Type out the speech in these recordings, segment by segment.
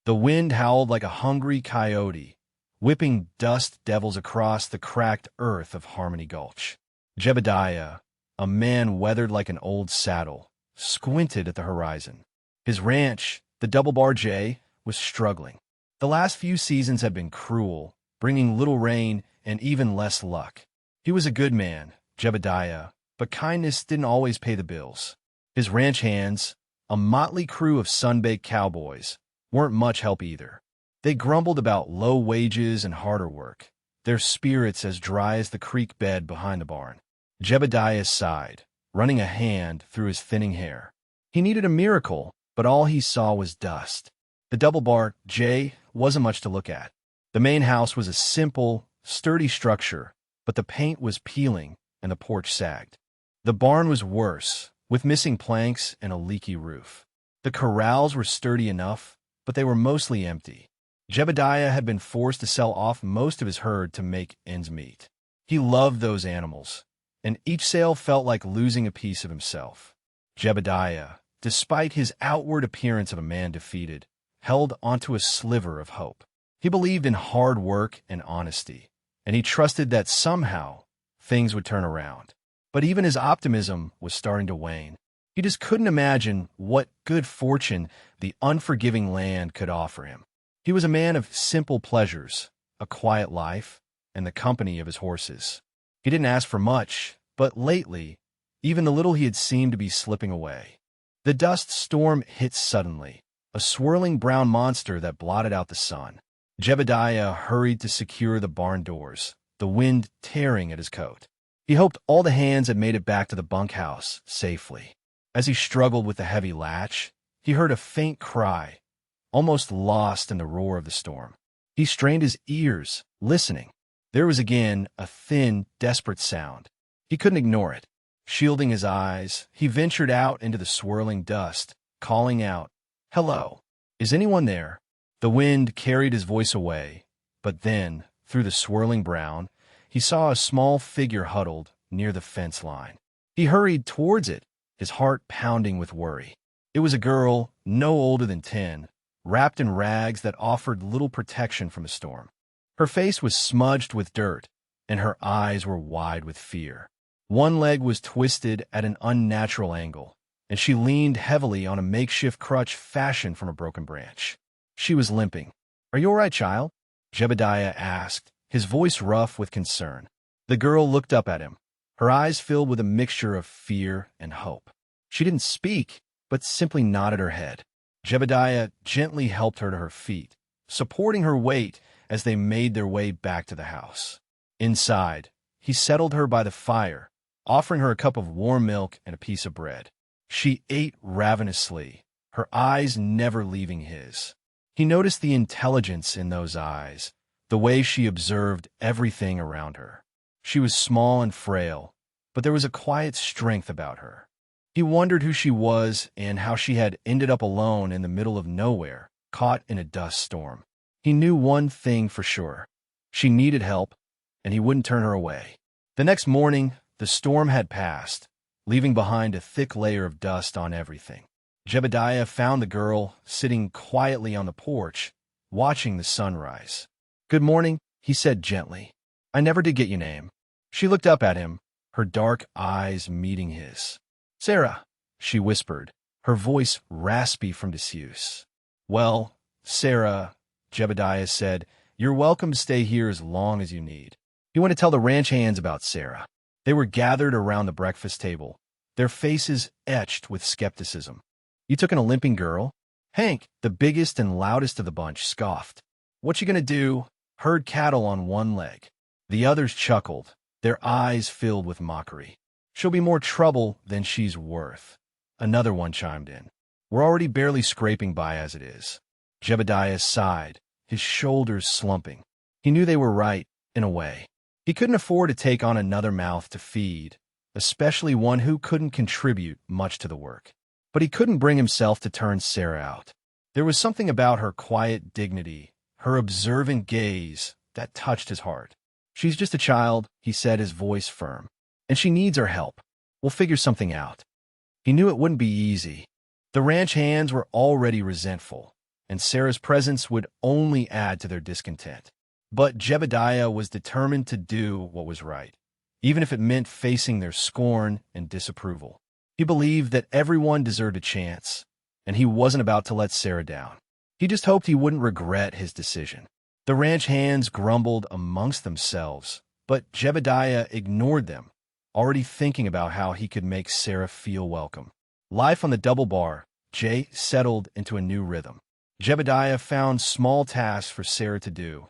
The wind howled like a hungry coyote, whipping dust devils across the cracked earth of Harmony Gulch. Jebediah, a man weathered like an old saddle, squinted at the horizon. His ranch, the Double Bar J, was struggling. The last few seasons had been cruel, bringing little rain and even less luck. He was a good man, Jebediah, but kindness didn't always pay the bills. His ranch hands, a motley crew of sun-baked cowboys, weren't much help either. They grumbled about low wages and harder work, their spirits as dry as the creek bed behind the barn. Jebediah sighed, running a hand through his thinning hair. He needed a miracle, but all he saw was dust. The Double Bar J wasn't much to look at. The main house was a simple, sturdy structure, but the paint was peeling and the porch sagged. The barn was worse, with missing planks and a leaky roof. The corrals were sturdy enough, but they were mostly empty. Jebediah had been forced to sell off most of his herd to make ends meet. He loved those animals, and each sale felt like losing a piece of himself. Jebediah, despite his outward appearance of a man defeated, held onto a sliver of hope. He believed in hard work and honesty, and he trusted that somehow things would turn around. But even his optimism was starting to wane. He just couldn't imagine what good fortune the unforgiving land could offer him. He was a man of simple pleasures, a quiet life, and the company of his horses. He didn't ask for much, but lately, even the little he had seemed to be slipping away. The dust storm hit suddenly, a swirling brown monster that blotted out the sun. Jebediah hurried to secure the barn doors, the wind tearing at his coat. He hoped all the hands had made it back to the bunkhouse safely. As he struggled with the heavy latch, he heard a faint cry, almost lost in the roar of the storm. He strained his ears, listening. There was again a thin, desperate sound. He couldn't ignore it. Shielding his eyes, he ventured out into the swirling dust, calling out, "Hello, is anyone there?" The wind carried his voice away, but then, through the swirling brown, he saw a small figure huddled near the fence line. He hurried towards it, his heart pounding with worry. It was a girl, no older than 10, wrapped in rags that offered little protection from a storm. Her face was smudged with dirt, and her eyes were wide with fear. One leg was twisted at an unnatural angle, and she leaned heavily on a makeshift crutch fashioned from a broken branch. She was limping. "Are you all right, child?" Jebediah asked, his voice rough with concern. The girl looked up at him, her eyes filled with a mixture of fear and hope. She didn't speak, but simply nodded her head. Jebediah gently helped her to her feet, supporting her weight as they made their way back to the house. Inside, he settled her by the fire, offering her a cup of warm milk and a piece of bread. She ate ravenously, her eyes never leaving his. He noticed the intelligence in those eyes, the way she observed everything around her. She was small and frail, but there was a quiet strength about her. He wondered who she was and how she had ended up alone in the middle of nowhere, caught in a dust storm. He knew one thing for sure. She needed help, and he wouldn't turn her away. The next morning, the storm had passed, leaving behind a thick layer of dust on everything. Jebediah found the girl sitting quietly on the porch, watching the sunrise. "Good morning," he said gently. "I never did get your name." She looked up at him, her dark eyes meeting his. "Sarah," she whispered, her voice raspy from disuse. "Well, Sarah," Jebediah said, "you're welcome to stay here as long as you need." He went to tell the ranch hands about Sarah. They were gathered around the breakfast table, their faces etched with skepticism. "You took in a limping girl?" Hank, the biggest and loudest of the bunch, scoffed. "What you gonna do? Herd cattle on one leg." The others chuckled, their eyes filled with mockery. "She'll be more trouble than she's worth," another one chimed in. "We're already barely scraping by as it is." Jebediah sighed, his shoulders slumping. He knew they were right, in a way. He couldn't afford to take on another mouth to feed, especially one who couldn't contribute much to the work. But he couldn't bring himself to turn Sarah out. There was something about her quiet dignity, her observant gaze, that touched his heart. "She's just a child," he said, his voice firm, "and she needs our help. We'll figure something out." He knew it wouldn't be easy. The ranch hands were already resentful, and Sarah's presence would only add to their discontent. But Jebediah was determined to do what was right, even if it meant facing their scorn and disapproval. He believed that everyone deserved a chance, and he wasn't about to let Sarah down. He just hoped he wouldn't regret his decision. The ranch hands grumbled amongst themselves, but Jebediah ignored them, already thinking about how he could make Sarah feel welcome. Life on the double bar, Jay settled into a new rhythm. Jebediah found small tasks for Sarah to do,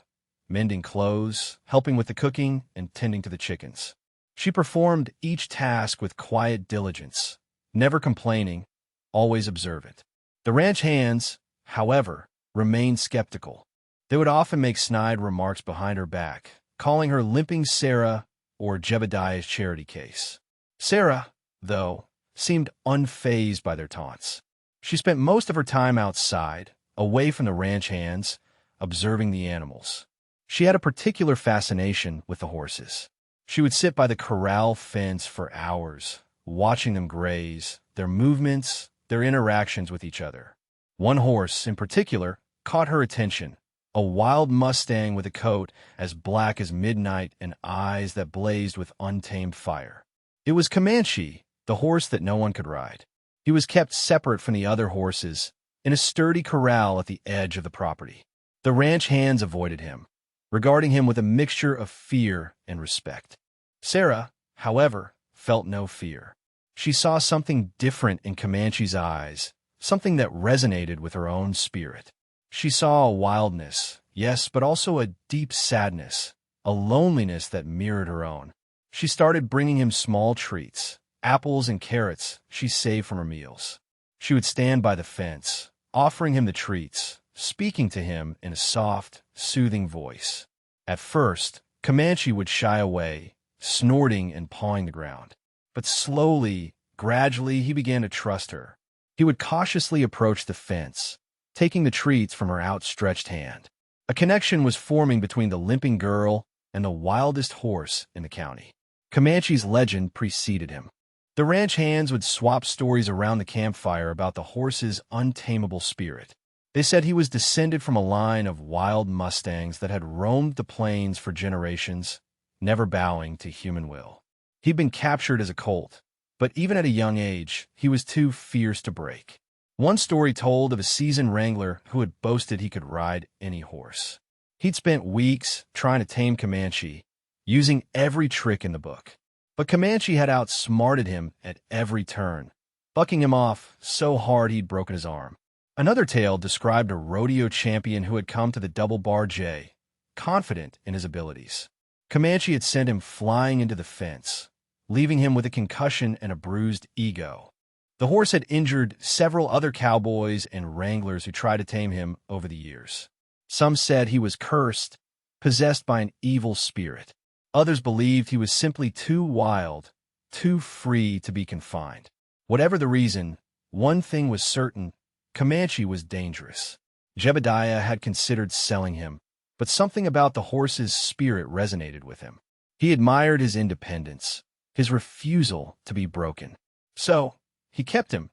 mending clothes, helping with the cooking, and tending to the chickens. She performed each task with quiet diligence, never complaining, always observant. The ranch hands, however, remained skeptical. They would often make snide remarks behind her back, calling her Limping Sarah or Jebediah's charity case. Sarah, though, seemed unfazed by their taunts. She spent most of her time outside, away from the ranch hands, observing the animals. She had a particular fascination with the horses. She would sit by the corral fence for hours, watching them graze, their movements, their interactions with each other. One horse, in particular, caught her attention, a wild Mustang with a coat as black as midnight and eyes that blazed with untamed fire. It was Comanche, the horse that no one could ride. He was kept separate from the other horses in a sturdy corral at the edge of the property. The ranch hands avoided him, regarding him with a mixture of fear and respect. Sarah, however, felt no fear. She saw something different in Comanche's eyes, something that resonated with her own spirit. She saw a wildness, yes, but also a deep sadness, a loneliness that mirrored her own. She started bringing him small treats, apples and carrots she saved from her meals. She would stand by the fence, offering him the treats, speaking to him in a soft, soothing voice. At first, Comanche would shy away, snorting and pawing the ground. But slowly, gradually, he began to trust her. He would cautiously approach the fence, taking the treats from her outstretched hand. A connection was forming between the limping girl and the wildest horse in the county. Comanche's legend preceded him. The ranch hands would swap stories around the campfire about the horse's untamable spirit. They said he was descended from a line of wild Mustangs that had roamed the plains for generations, never bowing to human will. He'd been captured as a colt, but even at a young age, he was too fierce to break. One story told of a seasoned wrangler who had boasted he could ride any horse. He'd spent weeks trying to tame Comanche, using every trick in the book. But Comanche had outsmarted him at every turn, bucking him off so hard he'd broken his arm. Another tale described a rodeo champion who had come to the double bar J, confident in his abilities. Comanche had sent him flying into the fence, leaving him with a concussion and a bruised ego. The horse had injured several other cowboys and wranglers who tried to tame him over the years. Some said he was cursed, possessed by an evil spirit. Others believed he was simply too wild, too free to be confined. Whatever the reason, one thing was certain: Comanche was dangerous. Jebediah had considered selling him, but something about the horse's spirit resonated with him. He admired his independence, his refusal to be broken. So, he kept him,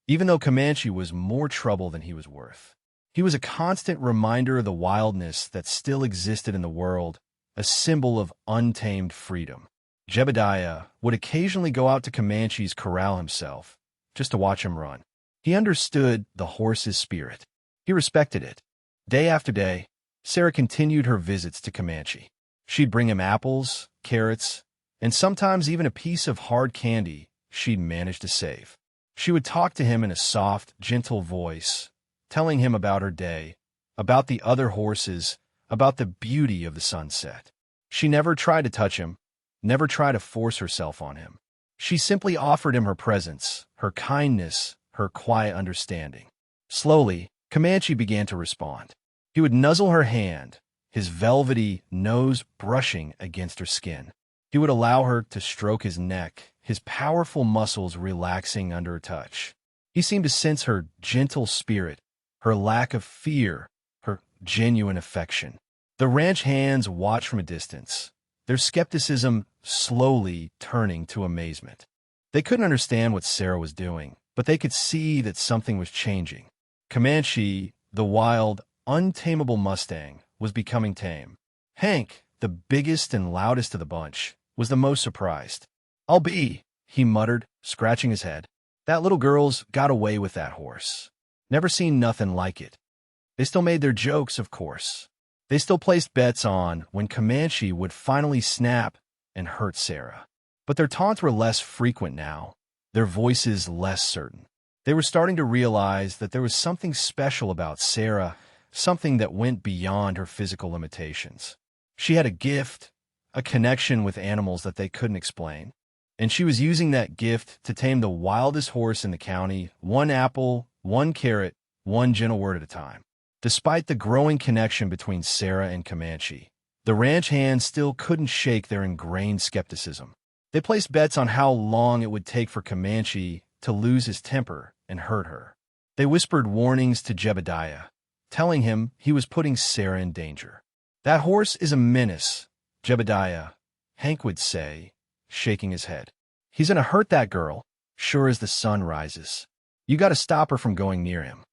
even though Comanche was more trouble than he was worth. He was a constant reminder of the wildness that still existed in the world, a symbol of untamed freedom. Jebediah would occasionally go out to Comanche's corral himself, just to watch him run. He understood the horse's spirit. He respected it. Day after day, Sarah continued her visits to Comanche. She'd bring him apples, carrots, and sometimes even a piece of hard candy she'd managed to save. She would talk to him in a soft, gentle voice, telling him about her day, about the other horses, about the beauty of the sunset. She never tried to touch him, never tried to force herself on him. She simply offered him her presence, her kindness, her quiet understanding. Slowly, Comanche began to respond. He would nuzzle her hand, his velvety nose brushing against her skin. He would allow her to stroke his neck, his powerful muscles relaxing under her touch. He seemed to sense her gentle spirit, her lack of fear, her genuine affection. The ranch hands watched from a distance, their skepticism slowly turning to amazement. They couldn't understand what Sarah was doing, but they could see that something was changing. Comanche, The wild, untamable Mustang was becoming tame. Hank, the biggest and loudest of the bunch, was the most surprised. "I'll be," he muttered, scratching his head. "That little girl's got away with that horse. Never seen nothing like it." They still made their jokes, of course. They still placed bets on when Comanche would finally snap and hurt Sarah. But their taunts were less frequent now, their voices less certain. They were starting to realize that there was something special about Sarah, something that went beyond her physical limitations. She had a gift, a connection with animals that they couldn't explain. And she was using that gift to tame the wildest horse in the county, one apple, one carrot, one gentle word at a time. Despite the growing connection between Sarah and Comanche, the ranch hands still couldn't shake their ingrained skepticism. They placed bets on how long it would take for Comanche to lose his temper and hurt her. They whispered warnings to Jebediah, telling him he was putting Sarah in danger. "That horse is a menace, Jebediah," Hank would say, shaking his head. "He's gonna hurt that girl, sure as the sun rises. You gotta stop her from going near him."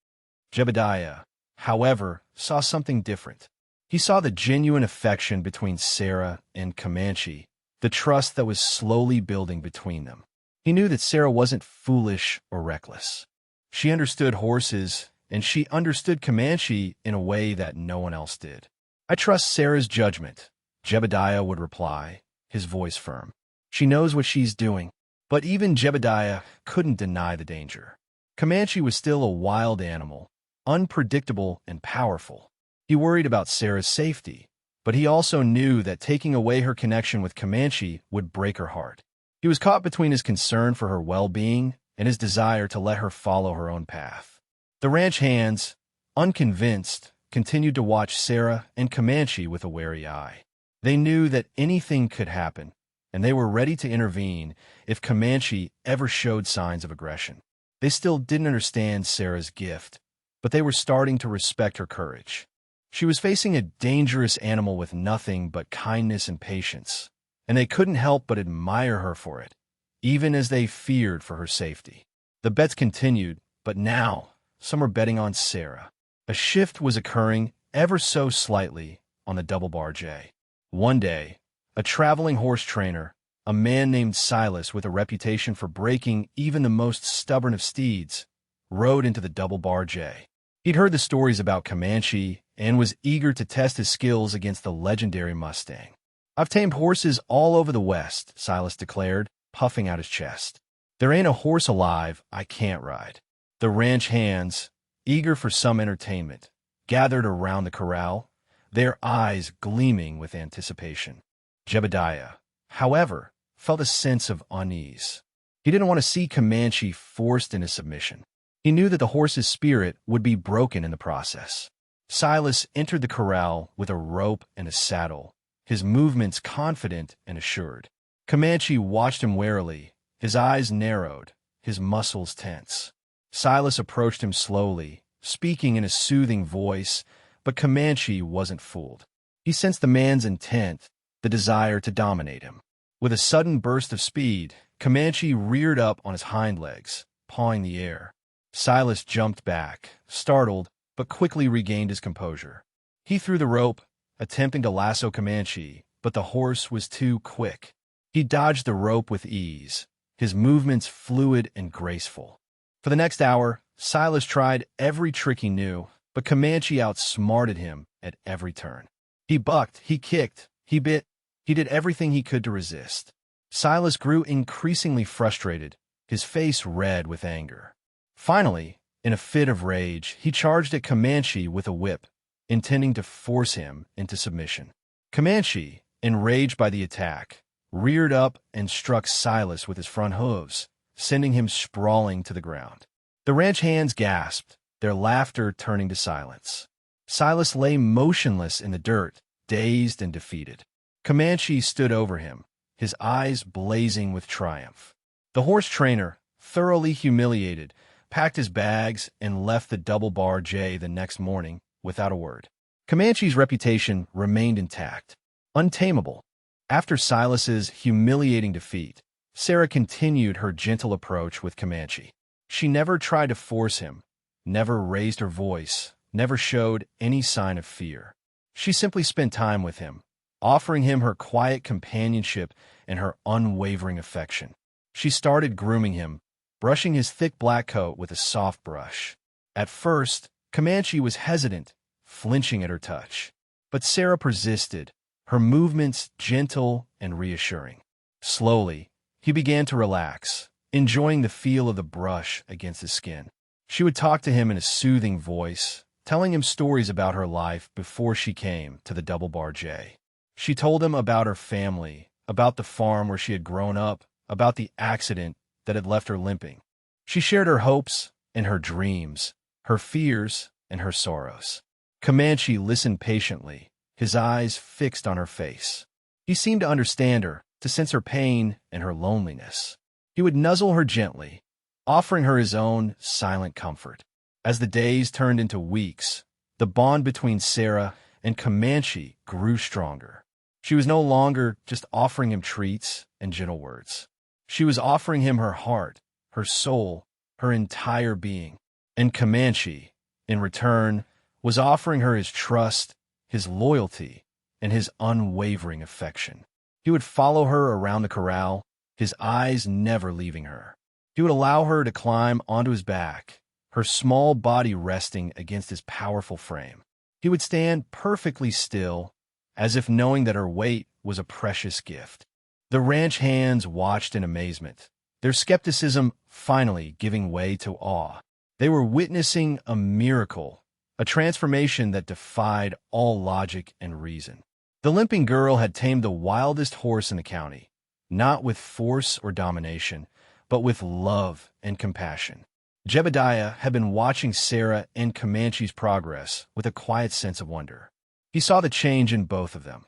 Jebediah, however, saw something different. He saw the genuine affection between Sarah and Comanche, the trust that was slowly building between them. He knew that Sarah wasn't foolish or reckless. She understood horses, and she understood Comanche in a way that no one else did. "I trust Sarah's judgment," Jebediah would reply, his voice firm. "She knows what she's doing." But even Jebediah couldn't deny the danger. Comanche was still a wild animal, unpredictable and powerful. He worried about Sarah's safety, but he also knew that taking away her connection with Comanche would break her heart. He was caught between his concern for her well-being and his desire to let her follow her own path. The ranch hands, unconvinced, continued to watch Sarah and Comanche with a wary eye. They knew that anything could happen, and they were ready to intervene if Comanche ever showed signs of aggression. They still didn't understand Sarah's gift, but they were starting to respect her courage. She was facing a dangerous animal with nothing but kindness and patience, and they couldn't help but admire her for it, even as they feared for her safety. The bets continued, but now some were betting on Sarah. A shift was occurring ever so slightly on the Double Bar J. One day, a traveling horse trainer, a man named Silas with a reputation for breaking even the most stubborn of steeds, rode into the Double Bar J. He'd heard the stories about Comanche and was eager to test his skills against the legendary Mustang. "I've tamed horses all over the West," Silas declared, puffing out his chest. "There ain't a horse alive I can't ride." The ranch hands, eager for some entertainment, gathered around the corral, their eyes gleaming with anticipation. Jebediah, however, felt a sense of unease. He didn't want to see Comanche forced into submission. He knew that the horse's spirit would be broken in the process. Silas entered the corral with a rope and a saddle, his movements confident and assured. Comanche watched him warily, his eyes narrowed, his muscles tense. Silas approached him slowly, speaking in a soothing voice, but Comanche wasn't fooled. He sensed the man's intent, the desire to dominate him. With a sudden burst of speed, Comanche reared up on his hind legs, pawing the air. Silas jumped back, startled, but quickly regained his composure. He threw the rope, attempting to lasso Comanche, but the horse was too quick. He dodged the rope with ease, his movements fluid and graceful. For the next hour, Silas tried every trick he knew, but Comanche outsmarted him at every turn. He bucked, he kicked, he bit, he did everything he could to resist. Silas grew increasingly frustrated, his face red with anger. Finally, in a fit of rage, he charged at Comanche with a whip, intending to force him into submission. Comanche, enraged by the attack, reared up and struck Silas with his front hooves, sending him sprawling to the ground. The ranch hands gasped, their laughter turning to silence. Silas lay motionless in the dirt, dazed and defeated. Comanche stood over him, his eyes blazing with triumph. The horse trainer, thoroughly humiliated, packed his bags and left the Double Bar J the next morning without a word. Comanche's reputation remained intact, untamable. After Silas's humiliating defeat, Sarah continued her gentle approach with Comanche. She never tried to force him, never raised her voice, never showed any sign of fear. She simply spent time with him, offering him her quiet companionship and her unwavering affection. She started grooming him, brushing his thick black coat with a soft brush. At first, Comanche was hesitant, flinching at her touch. But Sarah persisted, her movements gentle and reassuring. Slowly, he began to relax, enjoying the feel of the brush against his skin. She would talk to him in a soothing voice, telling him stories about her life before she came to the Double Bar J. She told him about her family, about the farm where she had grown up, about the accident that had left her limping. She shared her hopes and her dreams, her fears and her sorrows. Comanche listened patiently, his eyes fixed on her face. He seemed to understand her, to sense her pain and her loneliness. He would nuzzle her gently, offering her his own silent comfort. As the days turned into weeks, the bond between Sarah and Comanche grew stronger. She was no longer just offering him treats and gentle words. She was offering him her heart, her soul, her entire being. And Comanche, in return, was offering her his trust, his loyalty, and his unwavering affection. He would follow her around the corral, his eyes never leaving her. He would allow her to climb onto his back, her small body resting against his powerful frame. He would stand perfectly still, as if knowing that her weight was a precious gift. The ranch hands watched in amazement, their skepticism finally giving way to awe. They were witnessing a miracle, a transformation that defied all logic and reason. The limping girl had tamed the wildest horse in the county, not with force or domination, but with love and compassion. Jebediah had been watching Sarah and Comanche's progress with a quiet sense of wonder. He saw the change in both of them.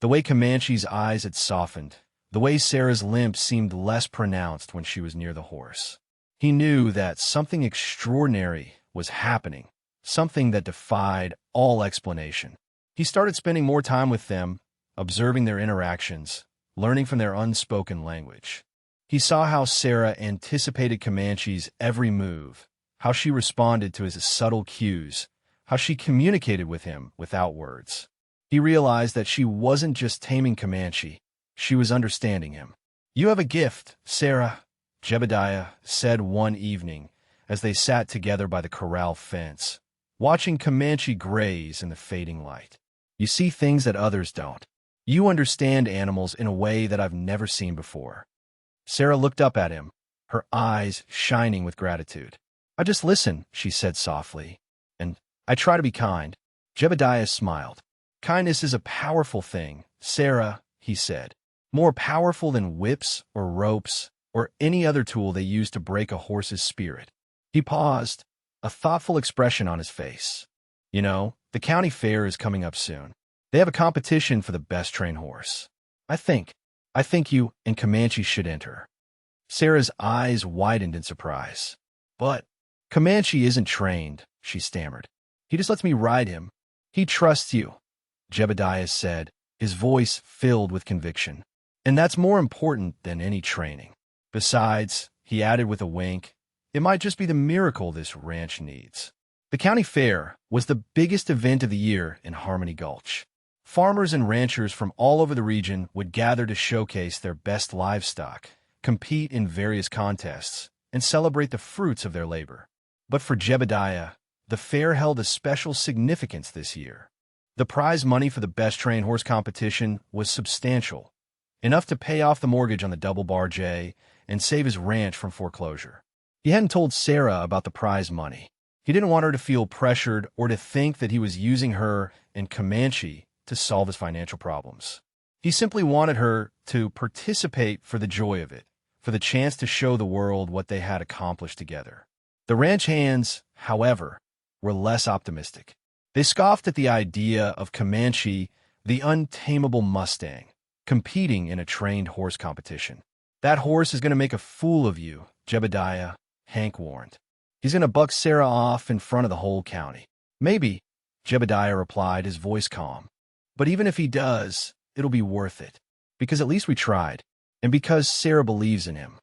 The way Comanche's eyes had softened, the way Sarah's limp seemed less pronounced when she was near the horse. He knew that something extraordinary was happening, something that defied all explanation. He started spending more time with them, observing their interactions, learning from their unspoken language. He saw how Sarah anticipated Comanche's every move, how she responded to his subtle cues, how she communicated with him without words. He realized that she wasn't just taming Comanche, she was understanding him. "You have a gift, Sarah," Jebediah said one evening as they sat together by the corral fence, watching Comanche graze in the fading light. "You see things that others don't. You understand animals in a way that I've never seen before." Sarah looked up at him, her eyes shining with gratitude. "I just listen," she said softly, "and I try to be kind." Jebediah smiled. "Kindness is a powerful thing, Sarah," he said, "more powerful than whips or ropes or any other tool they use to break a horse's spirit." He paused, a thoughtful expression on his face. "You know, the county fair is coming up soon. They have a competition for the best trained horse. I think you and Comanche should enter." Sarah's eyes widened in surprise. "But Comanche isn't trained," she stammered. "He just lets me ride him." "He trusts you," Jebediah said, his voice filled with conviction. "And that's more important than any training. Besides," he added with a wink, "it might just be the miracle this ranch needs." The county fair was the biggest event of the year in Harmony Gulch. Farmers and ranchers from all over the region would gather to showcase their best livestock, compete in various contests, and celebrate the fruits of their labor. But for Jebediah, the fair held a special significance this year. The prize money for the best trained horse competition was substantial, enough to pay off the mortgage on the Double Bar J and save his ranch from foreclosure. He hadn't told Sarah about the prize money. He didn't want her to feel pressured or to think that he was using her and Comanche to solve his financial problems. He simply wanted her to participate for the joy of it, for the chance to show the world what they had accomplished together. The ranch hands, however, were less optimistic. They scoffed at the idea of Comanche, the untamable Mustang, competing in a trained horse competition. "That horse is going to make a fool of you," Jebediah, Hank warned. "He's going to buck Sarah off in front of the whole county." "Maybe," Jebediah replied, his voice calm. "But even if he does, it'll be worth it, because at least we tried, and because Sarah believes in him."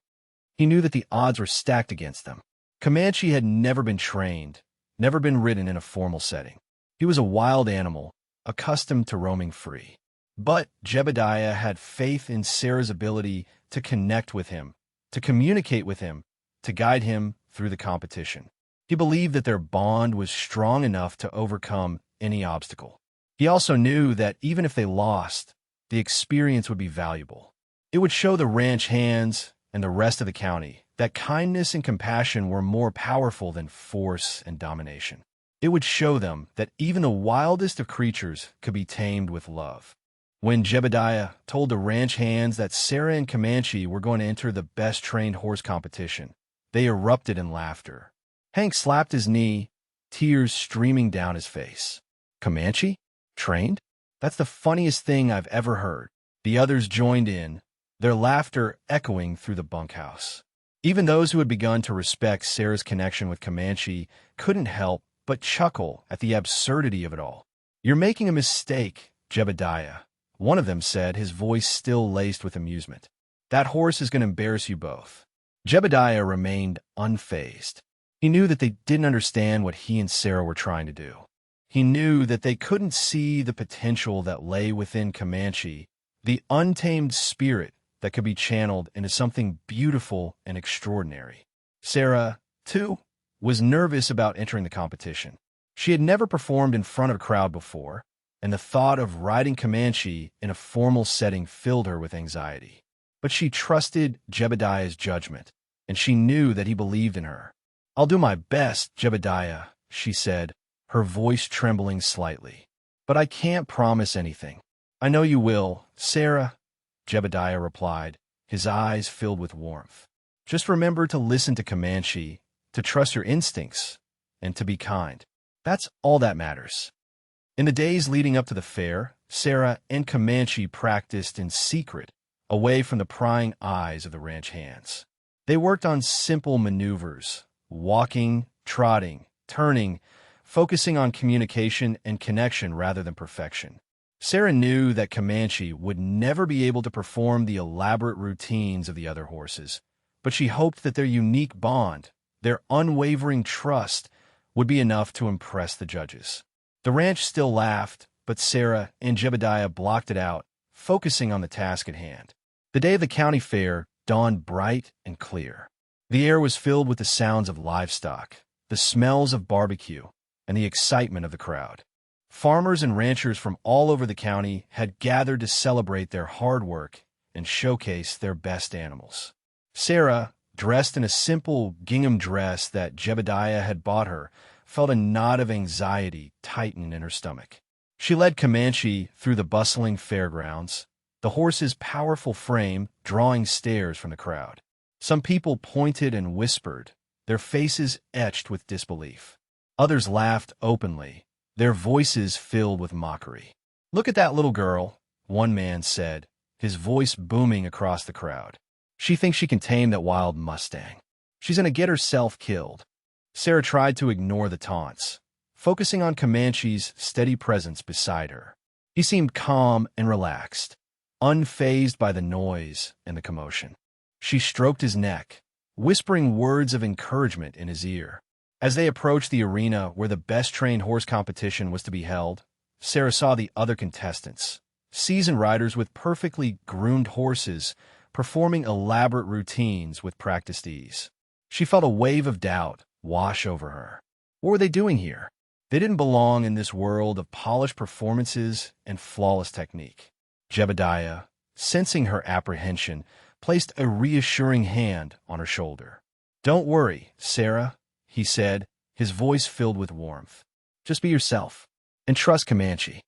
He knew that the odds were stacked against them. Comanche had never been trained, never been ridden in a formal setting. He was a wild animal, accustomed to roaming free. But Jebediah had faith in Sarah's ability to connect with him, to communicate with him, to guide him through the competition. He believed that their bond was strong enough to overcome any obstacle. He also knew that even if they lost, the experience would be valuable. It would show the ranch hands and the rest of the county that kindness and compassion were more powerful than force and domination. It would show them that even the wildest of creatures could be tamed with love. When Jebediah told the ranch hands that Sarah and Comanche were going to enter the best-trained horse competition, they erupted in laughter. Hank slapped his knee, tears streaming down his face. Comanche? Trained? That's the funniest thing I've ever heard. The others joined in, their laughter echoing through the bunkhouse. Even those who had begun to respect Sarah's connection with Comanche couldn't help but chuckle at the absurdity of it all. "You're making a mistake, Jebediah," one of them said, his voice still laced with amusement. "That horse is going to embarrass you both." Jebediah remained unfazed. He knew that they didn't understand what he and Sarah were trying to do. He knew that they couldn't see the potential that lay within Comanche, the untamed spirit that could be channeled into something beautiful and extraordinary. Sarah, too, was nervous about entering the competition. She had never performed in front of a crowd before, and the thought of riding Comanche in a formal setting filled her with anxiety. But she trusted Jebediah's judgment, and she knew that he believed in her. "I'll do my best, Jebediah," she said, her voice trembling slightly. "But I can't promise anything." "I know you will, Sarah," Jebediah replied, his eyes filled with warmth. "Just remember to listen to Comanche, to trust your instincts, and to be kind. That's all that matters." In the days leading up to the fair, Sarah and Comanche practiced in secret, away from the prying eyes of the ranch hands. They worked on simple maneuvers, walking, trotting, turning, focusing on communication and connection rather than perfection. Sarah knew that Comanche would never be able to perform the elaborate routines of the other horses, but she hoped that their unique bond, their unwavering trust, would be enough to impress the judges. The ranch still laughed, but Sarah and Jebediah blocked it out, focusing on the task at hand. The day of the county fair dawned bright and clear. The air was filled with the sounds of livestock, the smells of barbecue, and the excitement of the crowd. Farmers and ranchers from all over the county had gathered to celebrate their hard work and showcase their best animals. Sarah, dressed in a simple gingham dress that Jebediah had bought her, felt a knot of anxiety tighten in her stomach. She led Comanche through the bustling fairgrounds, the horse's powerful frame drawing stares from the crowd. Some people pointed and whispered, their faces etched with disbelief. Others laughed openly, their voices filled with mockery. "Look at that little girl," one man said, his voice booming across the crowd. "She thinks she can tame that wild Mustang. She's going to get herself killed." Sarah tried to ignore the taunts, focusing on Comanche's steady presence beside her. He seemed calm and relaxed, unfazed by the noise and the commotion. She stroked his neck, whispering words of encouragement in his ear. As they approached the arena where the best-trained horse competition was to be held, Sarah saw the other contestants, seasoned riders with perfectly groomed horses, performing elaborate routines with practiced ease. She felt a wave of doubt wash over her. What were they doing here? They didn't belong in this world of polished performances and flawless technique. Jebediah, sensing her apprehension, placed a reassuring hand on her shoulder. "Don't worry, Sarah," he said, his voice filled with warmth. "Just be yourself, and trust Comanche."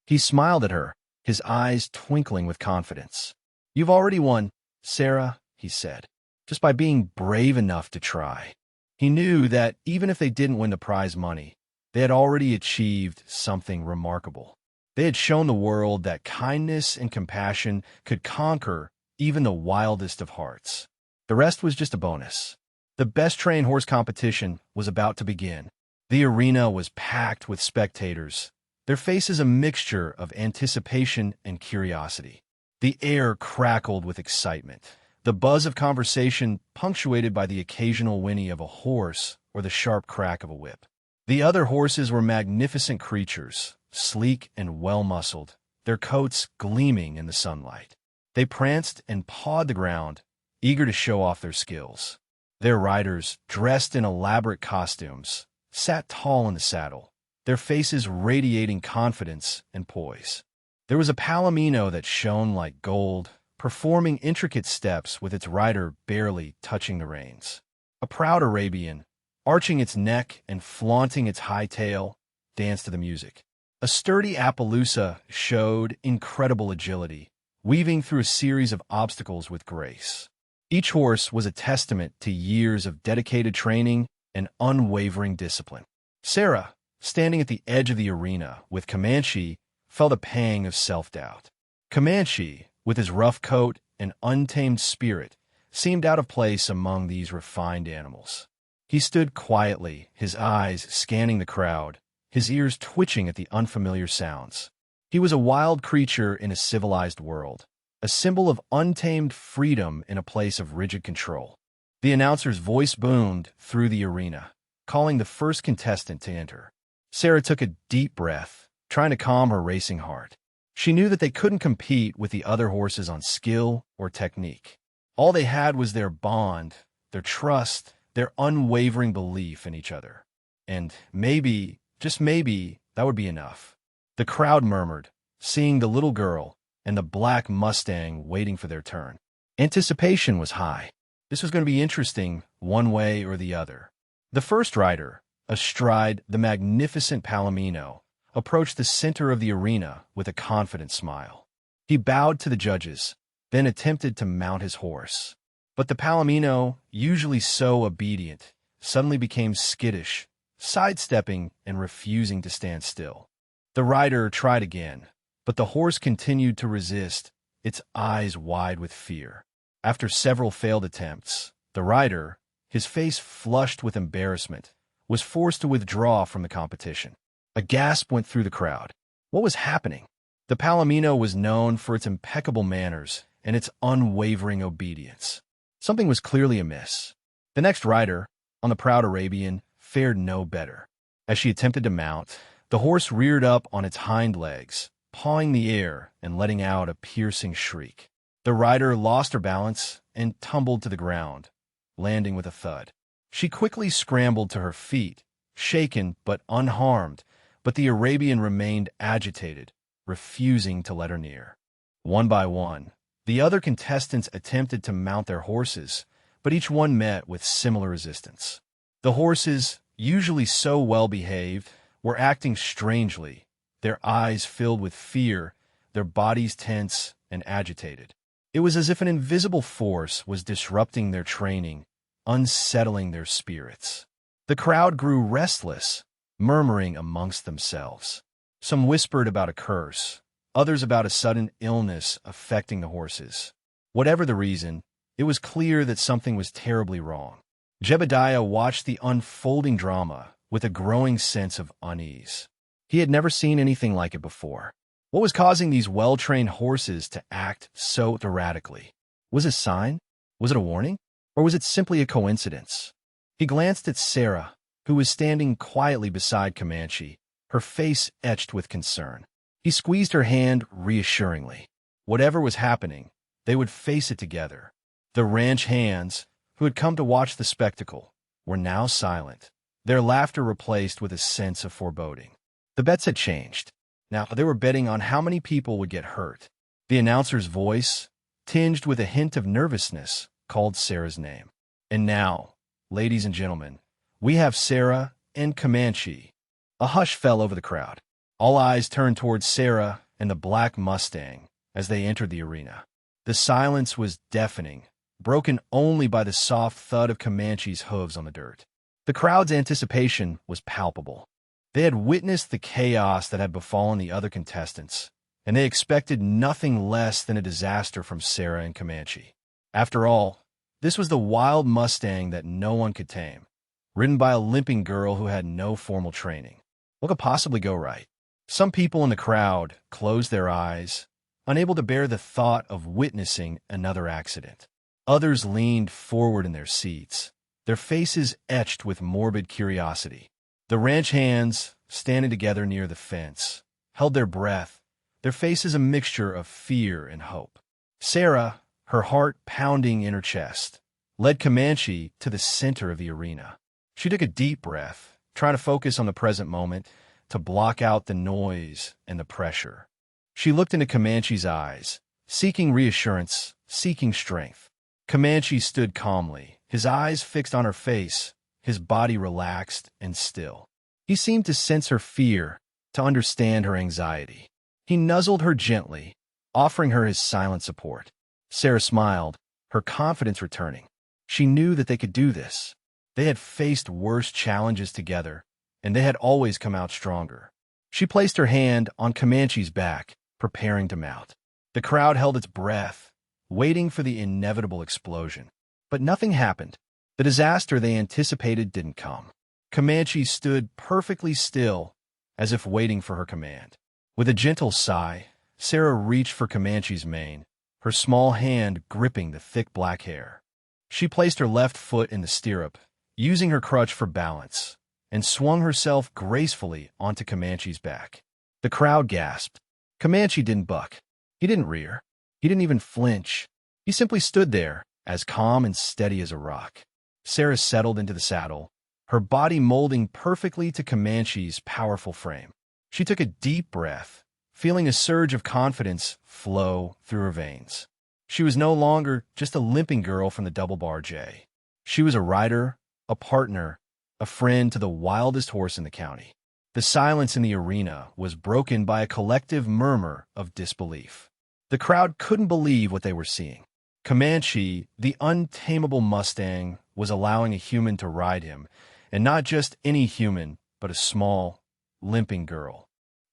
He smiled at her, his eyes twinkling with confidence. "You've already won, Sarah," he said, "just by being brave enough to try." He knew that even if they didn't win the prize money, they had already achieved something remarkable. They had shown the world that kindness and compassion could conquer even the wildest of hearts. The rest was just a bonus. The best-trained horse competition was about to begin. The arena was packed with spectators, their faces a mixture of anticipation and curiosity. The air crackled with excitement, the buzz of conversation punctuated by the occasional whinny of a horse or the sharp crack of a whip. The other horses were magnificent creatures, sleek and well-muscled, their coats gleaming in the sunlight. They pranced and pawed the ground, eager to show off their skills. Their riders, dressed in elaborate costumes, sat tall in the saddle, their faces radiating confidence and poise. There was a palomino that shone like gold, performing intricate steps with its rider barely touching the reins. A proud Arabian, arching its neck and flaunting its high tail, danced to the music. A sturdy Appaloosa showed incredible agility, weaving through a series of obstacles with grace. Each horse was a testament to years of dedicated training and unwavering discipline. Sarah, standing at the edge of the arena with Comanche, felt a pang of self-doubt. Comanche, with his rough coat and untamed spirit, seemed out of place among these refined animals. He stood quietly, his eyes scanning the crowd, his ears twitching at the unfamiliar sounds. He was a wild creature in a civilized world, a symbol of untamed freedom in a place of rigid control. The announcer's voice boomed through the arena, calling the first contestant to enter. Sarah took a deep breath, trying to calm her racing heart. She knew that they couldn't compete with the other horses on skill or technique. All they had was their bond, their trust, their unwavering belief in each other. And maybe, just maybe, that would be enough. The crowd murmured, seeing the little girl and the black Mustang waiting for their turn. Anticipation was high. This was going to be interesting one way or the other. The first rider, astride the magnificent Palomino, approached the center of the arena with a confident smile. He bowed to the judges, then attempted to mount his horse. But the Palomino, usually so obedient, suddenly became skittish, sidestepping and refusing to stand still. The rider tried again, but the horse continued to resist, its eyes wide with fear. After several failed attempts, the rider, his face flushed with embarrassment, was forced to withdraw from the competition. A gasp went through the crowd. What was happening? The Palomino was known for its impeccable manners and its unwavering obedience. Something was clearly amiss. The next rider, on the proud Arabian, fared no better. As she attempted to mount, the horse reared up on its hind legs, pawing the air and letting out a piercing shriek. The rider lost her balance and tumbled to the ground, landing with a thud. She quickly scrambled to her feet, shaken but unharmed, but the Arabian remained agitated, refusing to let her near. One by one, the other contestants attempted to mount their horses, but each one met with similar resistance. The horses, usually so well-behaved, were acting strangely, their eyes filled with fear, their bodies tense and agitated. It was as if an invisible force was disrupting their training, unsettling their spirits. The crowd grew restless, murmuring amongst themselves. Some whispered about a curse, others about a sudden illness affecting the horses. Whatever the reason, it was clear that something was terribly wrong. Jebediah watched the unfolding drama with a growing sense of unease. He had never seen anything like it before. What was causing these well-trained horses to act so erratically? Was it a sign? Was it a warning? Or was it simply a coincidence? He glanced at Sarah, who was standing quietly beside Comanche, her face etched with concern. He squeezed her hand reassuringly. Whatever was happening, they would face it together. The ranch hands, who had come to watch the spectacle, were now silent, their laughter replaced with a sense of foreboding. The bets had changed. Now they were betting on how many people would get hurt. The announcer's voice, tinged with a hint of nervousness, called Sarah's name. And now, ladies and gentlemen, we have Sarah and Comanche. A hush fell over the crowd. All eyes turned towards Sarah and the black Mustang as they entered the arena. The silence was deafening, broken only by the soft thud of Comanche's hooves on the dirt. The crowd's anticipation was palpable. They had witnessed the chaos that had befallen the other contestants, and they expected nothing less than a disaster from Sarah and Comanche. After all, this was the wild Mustang that no one could tame, ridden by a limping girl who had no formal training. What could possibly go right? Some people in the crowd closed their eyes, unable to bear the thought of witnessing another accident. Others leaned forward in their seats, their faces etched with morbid curiosity. The The ranch hands, standing together near the fence, held their breath, their faces a mixture of fear and hope. Sarah, her heart pounding in her chest, led Comanche to the center of the arena. She took a deep breath, trying to focus on the present moment, to block out the noise and the pressure. She looked into Comanche's eyes, seeking reassurance, seeking strength. Comanche stood calmly, his eyes fixed on her face, his body relaxed and still. He seemed to sense her fear, to understand her anxiety. He nuzzled her gently, offering her his silent support. Sarah smiled, her confidence returning. She knew that they could do this. They had faced worse challenges together, and they had always come out stronger. She placed her hand on Comanche's back, preparing to mount. The crowd held its breath, waiting for the inevitable explosion. But nothing happened. The disaster they anticipated didn't come. Comanche stood perfectly still, as if waiting for her command. With a gentle sigh, Sarah reached for Comanche's mane, her small hand gripping the thick black hair. She placed her left foot in the stirrup, using her crutch for balance, and swung herself gracefully onto Comanche's back. The crowd gasped. Comanche didn't buck. He didn't rear. He didn't even flinch. He simply stood there, as calm and steady as a rock. Sarah settled into the saddle, her body molding perfectly to Comanche's powerful frame. She took a deep breath, feeling a surge of confidence flow through her veins. She was no longer just a limping girl from the Double Bar J. She was a rider, a partner, a friend to the wildest horse in the county. The silence in the arena was broken by a collective murmur of disbelief. The crowd couldn't believe what they were seeing. Comanche, the untamable Mustang, was allowing a human to ride him, and not just any human, but a small, limping girl.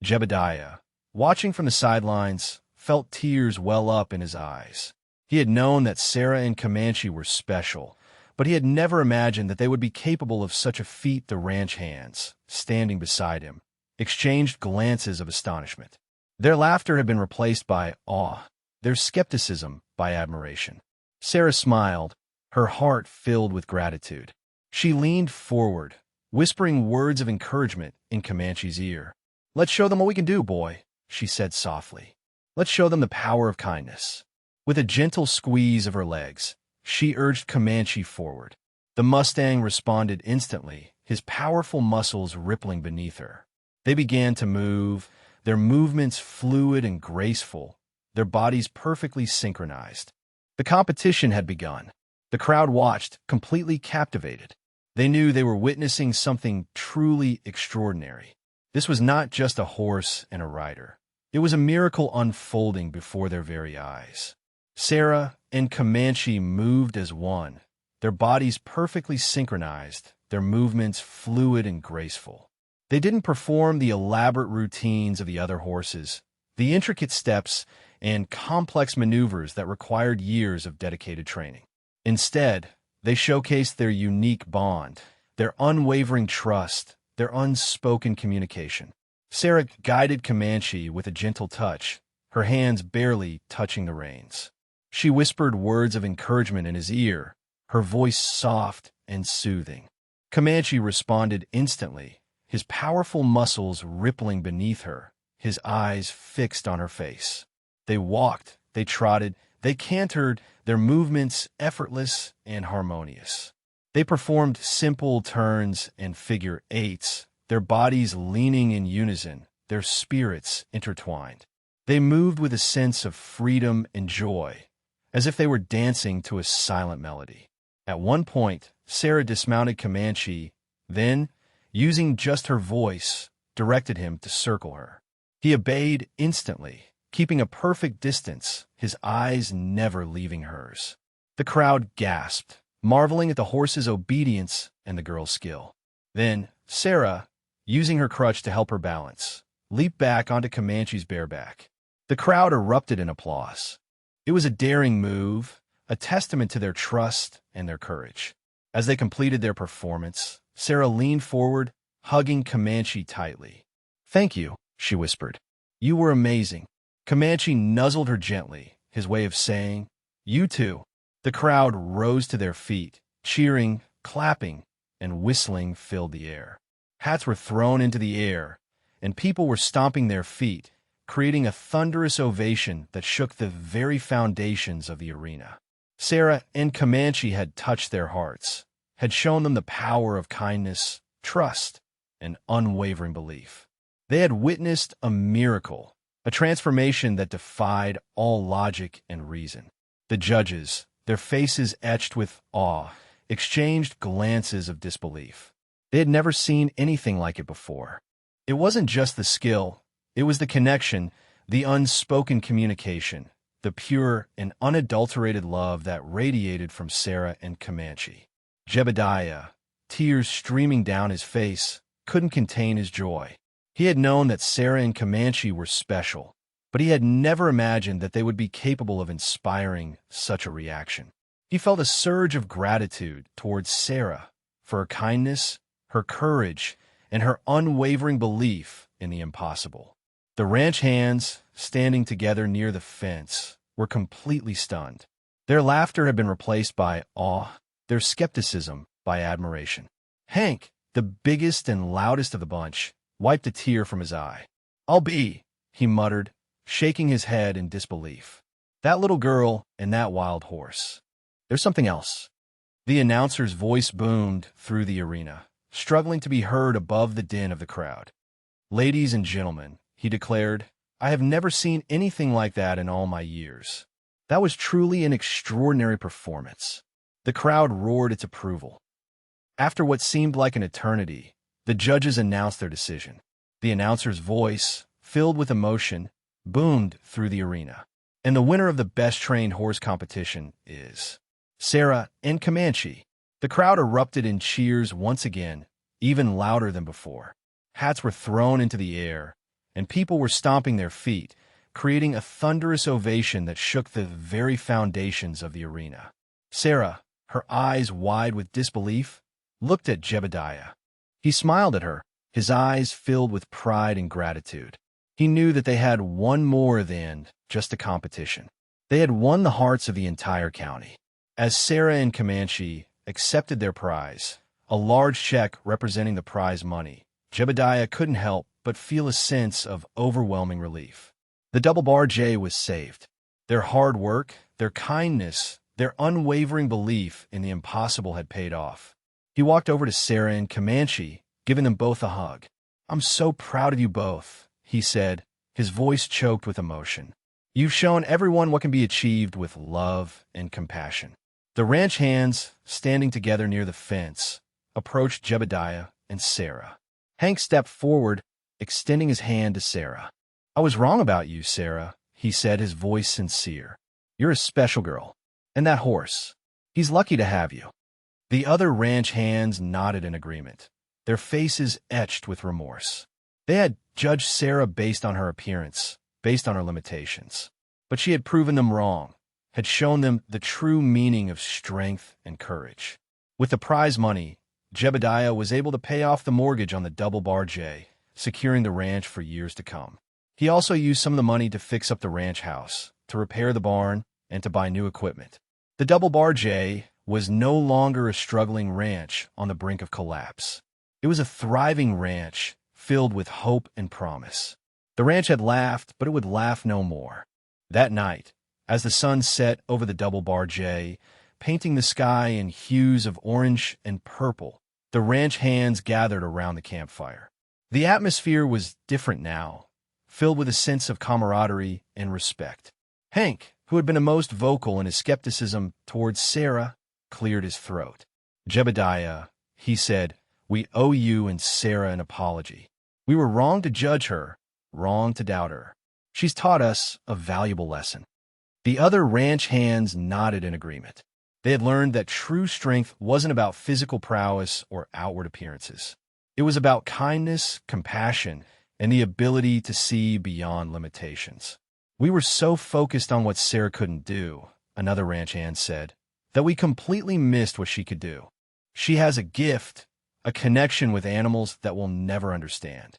Jebediah, watching from the sidelines, felt tears well up in his eyes. He had known that Sarah and Comanche were special, but he had never imagined that they would be capable of such a feat. The ranch hands, standing beside him, exchanged glances of astonishment. Their laughter had been replaced by awe, their skepticism by admiration. Sarah smiled, her heart filled with gratitude. She leaned forward, whispering words of encouragement in Comanche's ear. "Let's show them what we can do, boy," she said softly. "Let's show them the power of kindness." With a gentle squeeze of her legs, she urged Comanche forward. The Mustang responded instantly, his powerful muscles rippling beneath her. They began to move, their movements fluid and graceful, their bodies perfectly synchronized. The competition had begun. The crowd watched, completely captivated. They knew they were witnessing something truly extraordinary. This was not just a horse and a rider. It was a miracle unfolding before their very eyes. Sarah and Comanche moved as one, their bodies perfectly synchronized, their movements fluid and graceful. They didn't perform the elaborate routines of the other horses, the intricate steps and complex maneuvers that required years of dedicated training. Instead, they showcased their unique bond, their unwavering trust, their unspoken communication. Sarah guided Comanche with a gentle touch, her hands barely touching the reins. She whispered words of encouragement in his ear, her voice soft and soothing. Comanche responded instantly, his powerful muscles rippling beneath her, his eyes fixed on her face. They walked, they trotted, they cantered, their movements effortless and harmonious. They performed simple turns and figure eights, their bodies leaning in unison, their spirits intertwined. They moved with a sense of freedom and joy, as if they were dancing to a silent melody. At one point, Sarah dismounted Comanche, then, using just her voice, directed him to circle her. He obeyed instantly, keeping a perfect distance, his eyes never leaving hers. The crowd gasped, marveling at the horse's obedience and the girl's skill. Then, Sarah, using her crutch to help her balance, leaped back onto Comanche's bareback. The crowd erupted in applause. It was a daring move, a testament to their trust and their courage. As they completed their performance, Sarah leaned forward, hugging Comanche tightly. "Thank you," she whispered. "You were amazing." Comanche nuzzled her gently, his way of saying, "You too." The crowd rose to their feet, cheering, clapping, and whistling filled the air. Hats were thrown into the air, and people were stomping their feet, creating a thunderous ovation that shook the very foundations of the arena. Sarah and Comanche had touched their hearts, had shown them the power of kindness, trust, and unwavering belief. They had witnessed a miracle, a transformation that defied all logic and reason. The judges, their faces etched with awe, exchanged glances of disbelief. They had never seen anything like it before. It wasn't just the skill, it was the connection, the unspoken communication, the pure and unadulterated love that radiated from Sarah and Comanche. Jebediah, tears streaming down his face, couldn't contain his joy. He had known that Sarah and Comanche were special, but he had never imagined that they would be capable of inspiring such a reaction. He felt a surge of gratitude towards Sarah for her kindness, her courage, and her unwavering belief in the impossible. The ranch hands, standing together near the fence, were completely stunned. Their laughter had been replaced by awe, their skepticism by admiration. Hank, the biggest and loudest of the bunch, wiped a tear from his eye. "I'll be," he muttered, shaking his head in disbelief. "That little girl and that wild horse. There's something else." The announcer's voice boomed through the arena, struggling to be heard above the din of the crowd. "Ladies and gentlemen," he declared, "I have never seen anything like that in all my years. That was truly an extraordinary performance." The crowd roared its approval. After what seemed like an eternity, the judges announced their decision. The announcer's voice, filled with emotion, boomed through the arena. And the winner of the best-trained horse competition is Sarah and Comanche. The crowd erupted in cheers once again, even louder than before. Hats were thrown into the air, and people were stomping their feet, creating a thunderous ovation that shook the very foundations of the arena. Sarah, her eyes wide with disbelief, looked at Jebediah. He smiled at her, his eyes filled with pride and gratitude. He knew that they had won more than just a competition. They had won the hearts of the entire county. As Sarah and Comanche accepted their prize, a large check representing the prize money, Jebediah couldn't help but feel a sense of overwhelming relief. The Double Bar J was saved. Their hard work, their kindness, their unwavering belief in the impossible had paid off. He walked over to Sarah and Comanche, giving them both a hug. "I'm so proud of you both," he said, his voice choked with emotion. "You've shown everyone what can be achieved with love and compassion." The ranch hands, standing together near the fence, approached Jebediah and Sarah. Hank stepped forward, extending his hand to Sarah. "I was wrong about you, Sarah," he said, his voice sincere. "You're a special girl. And that horse, he's lucky to have you." The other ranch hands nodded in agreement, their faces etched with remorse. They had judged Sarah based on her appearance, based on her limitations. But she had proven them wrong, had shown them the true meaning of strength and courage. With the prize money, Jebediah was able to pay off the mortgage on the Double Bar J, securing the ranch for years to come. He also used some of the money to fix up the ranch house, to repair the barn, and to buy new equipment. The Double Bar J was no longer a struggling ranch on the brink of collapse. It was a thriving ranch filled with hope and promise. The ranch had laughed, but it would laugh no more. That night, as the sun set over the Double Bar J, painting the sky in hues of orange and purple, the ranch hands gathered around the campfire. The atmosphere was different now, filled with a sense of camaraderie and respect. Hank, who had been the most vocal in his skepticism towards Sarah, cleared his throat. "Jebediah," he said, "we owe you and Sarah an apology. We were wrong to judge her, wrong to doubt her. She's taught us a valuable lesson." The other ranch hands nodded in agreement. They had learned that true strength wasn't about physical prowess or outward appearances. It was about kindness, compassion, and the ability to see beyond limitations. "We were so focused on what Sarah couldn't do," another ranch hand said, "that we completely missed what she could do. She has a gift, a connection with animals that we'll never understand."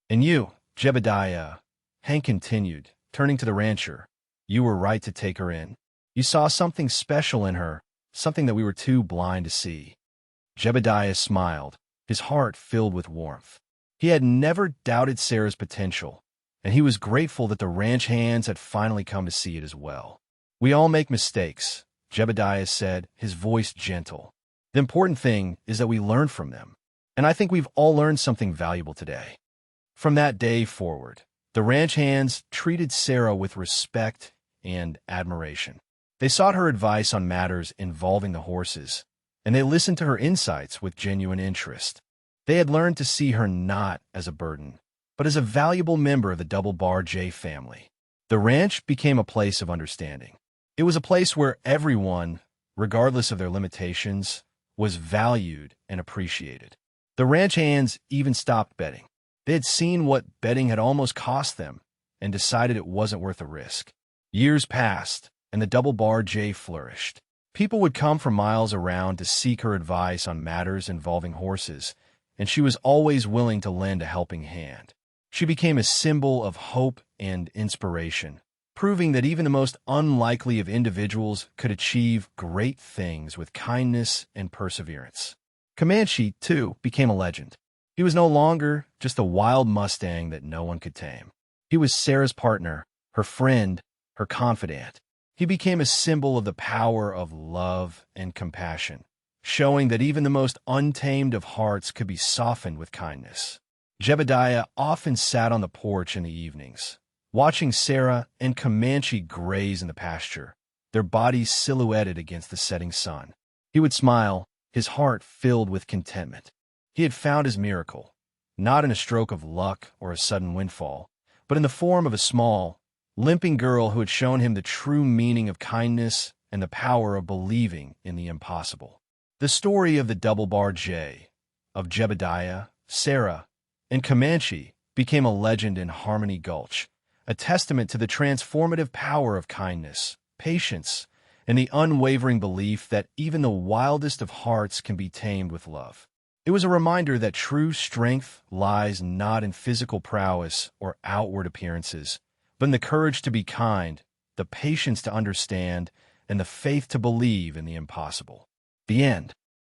"And you, Jebediah," Hank continued, turning to the rancher, "you were right to take her in. You saw something special in her, something that we were too blind to see." Jebediah smiled, his heart filled with warmth. He had never doubted Sarah's potential, and he was grateful that the ranch hands had finally come to see it as well. "We all make mistakes," Jebediah said, his voice gentle. "The important thing is that we learn from them, and I think we've all learned something valuable today." From that day forward, the ranch hands treated Sarah with respect and admiration. They sought her advice on matters involving the horses, and they listened to her insights with genuine interest. They had learned to see her not as a burden, but as a valuable member of the Double Bar J family. The ranch became a place of understanding. It was a place where everyone, regardless of their limitations, was valued and appreciated. The ranch hands even stopped betting. They had seen what betting had almost cost them and decided it wasn't worth the risk. Years passed, and the Double Bar J flourished. People would come from miles around to seek her advice on matters involving horses, and she was always willing to lend a helping hand. She became a symbol of hope and inspiration, proving that even the most unlikely of individuals could achieve great things with kindness and perseverance. Comanche, too, became a legend. He was no longer just a wild Mustang that no one could tame. He was Sarah's partner, her friend, her confidant. He became a symbol of the power of love and compassion, showing that even the most untamed of hearts could be softened with kindness. Jebediah often sat on the porch in the evenings, watching Sarah and Comanche graze in the pasture, their bodies silhouetted against the setting sun. He would smile, his heart filled with contentment. He had found his miracle, not in a stroke of luck or a sudden windfall, but in the form of a small, limping girl who had shown him the true meaning of kindness and the power of believing in the impossible. The story of the Double Bar J, of Jebediah, Sarah, and Comanche became a legend in Harmony Gulch, a testament to the transformative power of kindness, patience, and the unwavering belief that even the wildest of hearts can be tamed with love. It was a reminder that true strength lies not in physical prowess or outward appearances, but in the courage to be kind, the patience to understand, and the faith to believe in the impossible. The end.